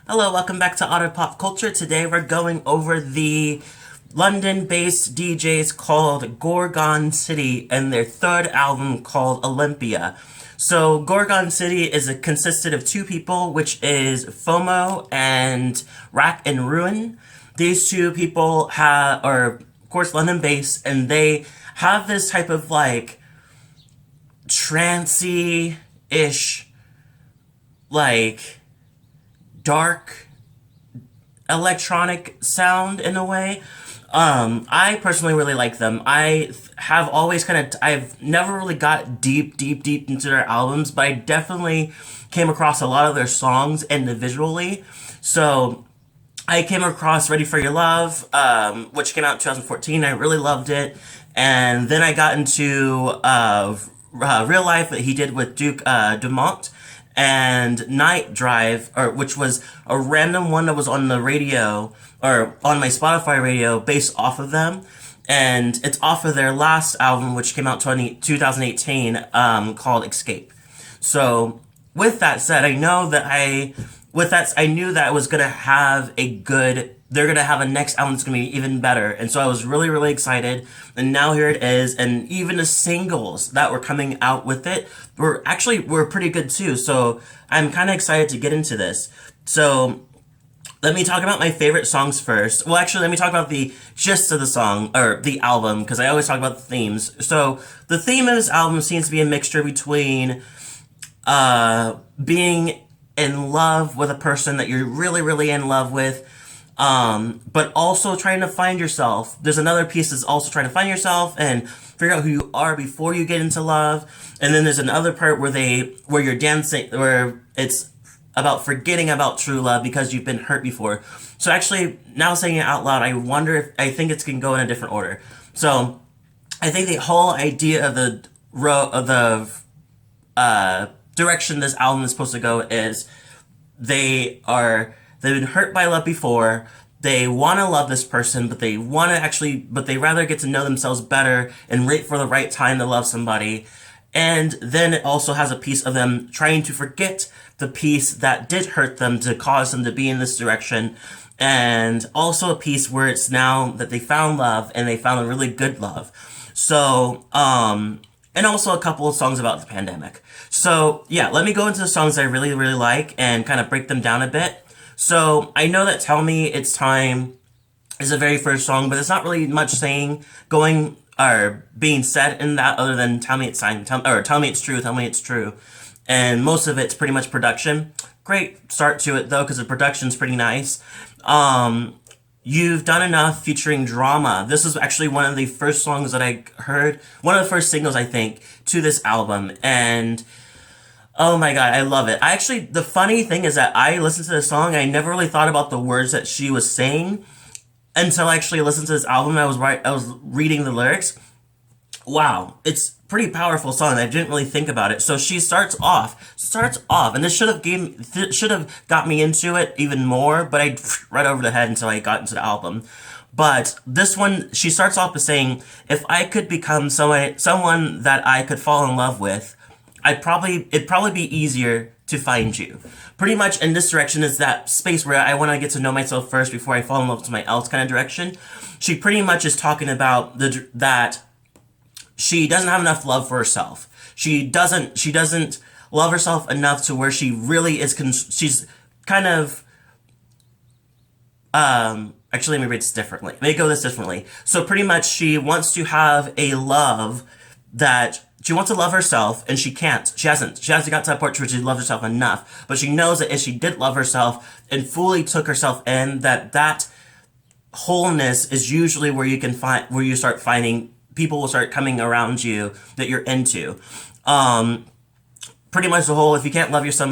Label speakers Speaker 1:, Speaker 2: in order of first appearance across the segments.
Speaker 1: Hello, welcome back to Auto Pop Culture. Today we're going over the London-based DJs called Gorgon City and their third album called Olympia. So Gorgon City consisted of two people, which is FOMO and Rack and Ruin. These two people are, of course, London-based, and they have this type of like trancey-ish, like dark electronic sound in a way. I personally really like them. I've never really got deep into their albums, but I definitely came across a lot of their songs individually. So I came across Ready for Your Love, which came out in 2014. I really loved it. And then I got into Real Life that he did with Duke Dumont, and Night Drive, which was a random one that was on the radio, or on my Spotify radio, based off of them. And it's off of their last album, which came out 2018, called Escape. So, with that said, I knew that it was going to have they're going to have a next album that's going to be even better. And so I was really, really excited. And now here it is. And even the singles that were coming out with it were pretty good too. So I'm kind of excited to get into this. So let me talk about my favorite songs first. Well, actually, let me talk about the gist of the song, or the album, because I always talk about the themes. So the theme of this album seems to be a mixture between being in love with a person that you're really, really in love with, but also trying to find yourself. There's another piece that's also trying to find yourself and figure out who you are before you get into love. And then there's another part where you're dancing, where it's about forgetting about true love because you've been hurt before. So actually, now saying it out loud, I think it's going to go in a different order. So I think the whole idea of the direction this album is supposed to go is they've been hurt by love before. They want to love this person, but they rather get to know themselves better and wait for the right time to love somebody. And then it also has a piece of them trying to forget the piece that did hurt them to cause them to be in this direction. And also a piece where it's now that they found love and they found a really good love. So, and also a couple of songs about the pandemic. So, yeah, let me go into the songs I really, really like and kind of break them down a bit. So, I know that Tell Me It's Time is the very first song, but there's not really much being said in that other than Tell Me It's Time, Tell Me It's True, Tell Me It's True. And most of it's pretty much production. Great start to it, though, because the production's pretty nice. You've Done Enough featuring Drama. This is actually one of the first songs that I heard, one of the first singles, I think, to this album. And oh my god, I love it. The funny thing is that I listened to this song, I never really thought about the words that she was saying until I actually listened to this album. I was reading the lyrics. Wow, it's a pretty powerful song. I didn't really think about it. So she starts off, and this should have got me into it even more, but I right over the head until I got into the album. But this one, she starts off by saying, "If I could become someone that I could fall in love with, it'd probably be easier to find you." Pretty much in this direction is that space where I want to get to know myself first before I fall in love with somebody else kind of direction. She pretty much is talking about that she doesn't have enough love for herself. She doesn't love herself enough to where she really is. She's kind of. Actually, let me read this differently. Let me go this differently. So pretty much, she wants to have a love that. She wants to love herself, and she can't. She hasn't got to that point where she loves herself enough. But she knows that if she did love herself and fully took herself in, that wholeness is usually where you start finding people will start coming around you that you're into. Pretty much the whole, if you can't love yourself,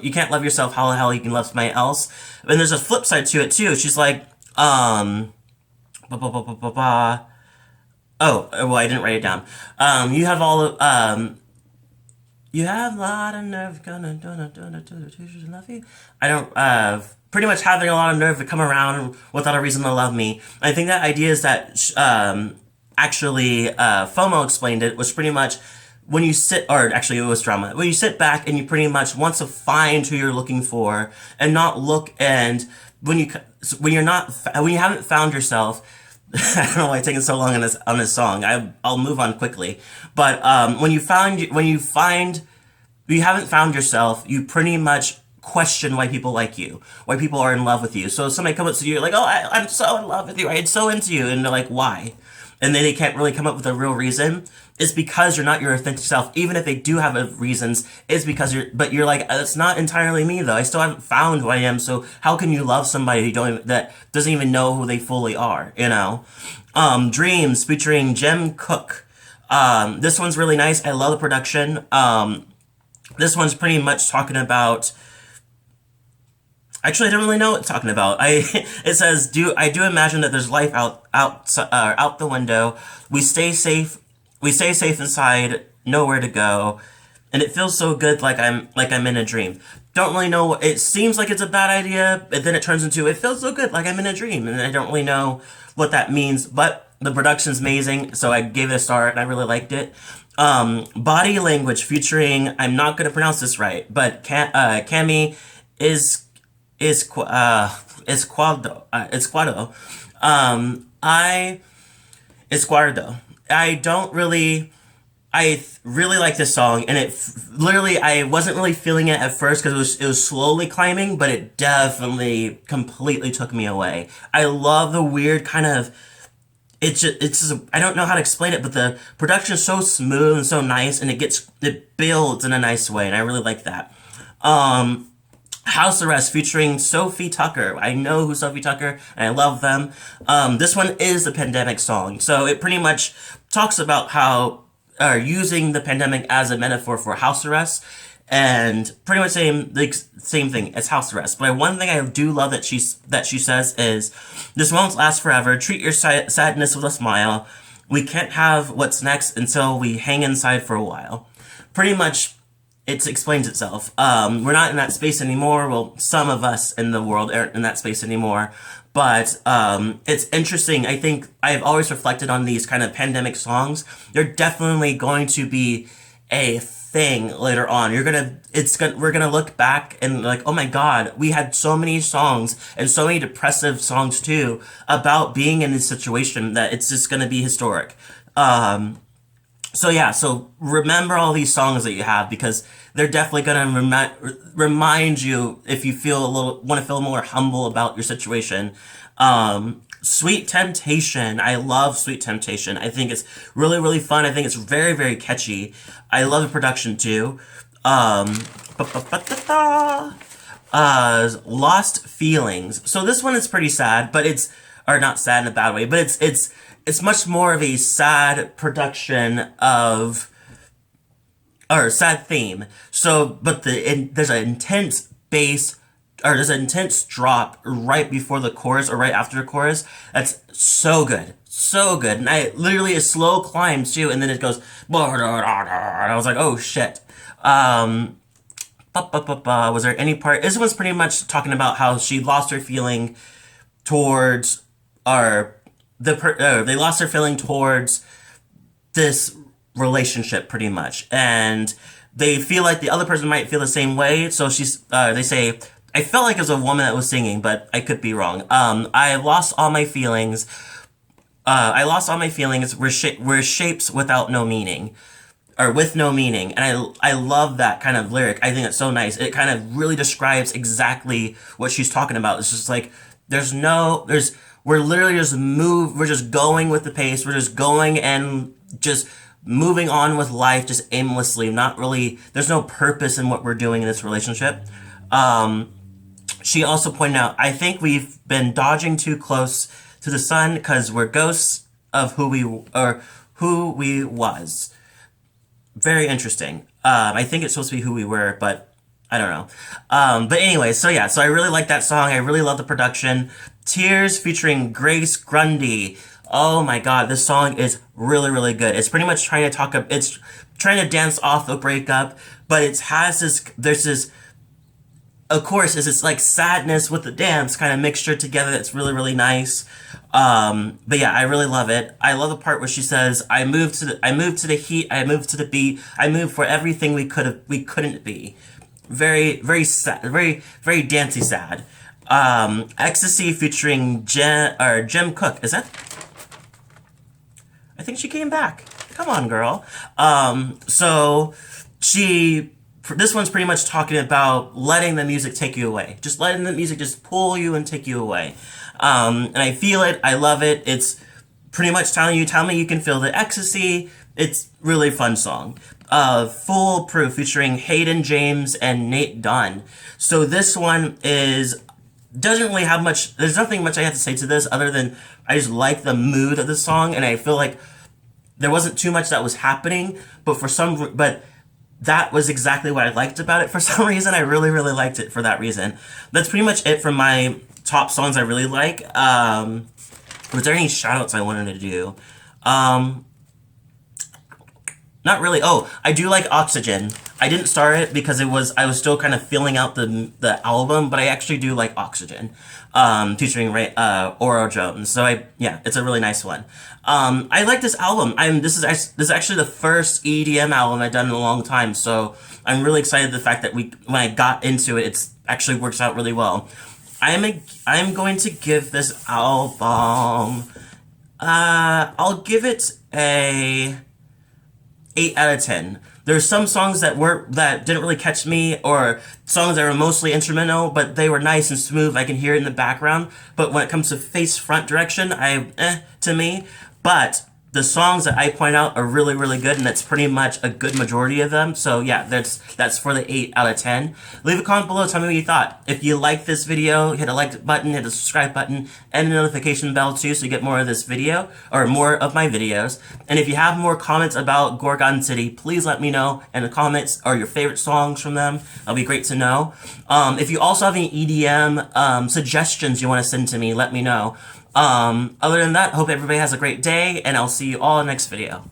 Speaker 1: you can't love yourself, how the hell you can love somebody else? And there's a flip side to it too. She's like, oh, well, I didn't write it down. You have you have a lot of nerve, gonna love you. I don't, pretty much having a lot of nerve to come around without a reason to love me. I think that idea is that, FOMO explained it, was pretty much when you sit, or actually it was drama, when you sit back and you pretty much want to find who you're looking for and not look, and when you're not, when you haven't found yourself, I don't know why it's taking so long on this song. I'll move on quickly, but when you haven't found yourself, you pretty much question why people like you, why people are in love with you. So if somebody comes up to you, like, oh, I'm so in love with you, I'm so into you, and they're like, why? And then they can't really come up with a real reason. It's because you're not your authentic self. Even if they do have reasons, it's because you're like, it's not entirely me though. I still haven't found who I am. So how can you love somebody that doesn't even know who they fully are? You know, Dreams featuring Cooke. This one's really nice. I love the production. This one's pretty much talking about. Actually, I don't really know what it's talking about. It says, I do imagine that there's life out the window. We stay safe inside, nowhere to go, and it feels so good, like I'm in a dream. Don't really know. It seems like it's a bad idea, but then it turns into it feels so good, like I'm in a dream, and I don't really know what that means. But the production's amazing, so I gave it a star, and I really liked it. Body Language featuring, I'm not gonna pronounce this right, but Cami Izquierdo. Izquierdo. I really like this song, and literally, I wasn't really feeling it at first because it was slowly climbing, but it definitely completely took me away. I love the weird kind of, it's just, I don't know how to explain it, but the production is so smooth and so nice, and it builds in a nice way, and I really like that. House Arrest featuring Sophie Tukker. I know who Sophie Tukker, and I love them. This one is a pandemic song, so it pretty much talks about how using the pandemic as a metaphor for house arrest, and pretty much same thing as house arrest. But one thing I do love that she says is, "This won't last forever. Treat your sadness with a smile. We can't have what's next until we hang inside for a while." Pretty much. It explains itself. We're not in that space anymore. Well, some of us in the world aren't in that space anymore. But it's interesting. I think I've always reflected on these kind of pandemic songs. They're definitely going to be a thing later on. We're gonna look back and like, oh my God, we had so many songs and so many depressive songs too about being in this situation that it's just gonna be historic. So yeah, so remember all these songs that you have, because they're definitely gonna remind you if you want to feel more humble about your situation. Sweet Temptation. I love Sweet Temptation. I think it's really, really fun. I think it's very, very catchy. I love the production too. Lost Feelings. So this one is pretty sad, but or not sad in a bad way, but it's much more of a sad production or sad theme. So, but there's an intense bass, or there's an intense drop right before the chorus or right after the chorus. That's so good. So good. And literally a slow climb too, and then it goes, and I was like, oh shit. Was there any part, this one's pretty much talking about how she lost her feeling towards, they lost their feeling towards this relationship pretty much, and they feel like the other person might feel the same way. So they say, I felt like it was a woman that was singing, but I could be wrong. I lost all my feelings. We're shapes without no meaning, or with no meaning. And I love that kind of lyric. I think it's so nice. It kind of really describes exactly what she's talking about. It's just like, we're literally we're just going with the pace. We're just going and just moving on with life, just aimlessly, not really, there's no purpose in what we're doing in this relationship. She also pointed out, I think we've been dodging too close to the sun because we're ghosts of who we was. Very interesting. I think it's supposed to be who we were, but I don't know. But anyway, so yeah, so I really like that song. I really love the production. Tears featuring Grundy. Oh my God, this song is really, really good. It's pretty much trying to dance off the breakup, but there's this, of course, it's like sadness with the dance kind of mixture together that's really, really nice. But yeah, I really love it. I love the part where she says, I moved to the heat, I moved to the beat, I moved for everything we couldn't be." Very, very sad, very dancey sad. Ecstasy featuring Jem Cooke. Is that? I think she came back. Come on, girl. So this one's pretty much talking about letting the music take you away. Just letting the music just pull you and take you away. And I feel it. I love it. It's pretty much telling you, tell me you can feel the ecstasy. It's really fun song. Foolproof featuring Hayden, James, and Nate Dunn. So this one doesn't really have much, there's nothing much I have to say to this other than I just like the mood of the song, and I feel like there wasn't too much that was happening, but that was exactly what I liked about it. For some reason, I really, really liked it for that reason. That's pretty much it for my top songs I really like. Was there any shout-outs I wanted to do? Not really. Oh, I do like Oxygen. I didn't start it because I was still kind of filling out the album, but I actually do like Oxygen, featuring Oro Jones. So it's a really nice one. I like this album. This is actually the first EDM album I've done in a long time, so I'm really excited the fact that when I got into it, it's actually works out really well. I'm going to give this album, I'll give it a 8 out of 10. There's some songs that didn't really catch me, or songs that were mostly instrumental, but they were nice and smooth. I can hear it in the background. But when it comes to face front direction, to me. But the songs that I point out are really, really good, and that's pretty much a good majority of them. So yeah, that's for the 8 out of 10. Leave a comment below, tell me what you thought. If you like this video, hit a like button, hit a subscribe button, and the notification bell too, so you get more of this video, or more of my videos. And if you have more comments about Gorgon City, please let me know in the comments, or your favorite songs from them. That'll be great to know. If you also have any EDM suggestions you want to send to me, let me know. Other than that, hope everybody has a great day, and I'll see you all in the next video.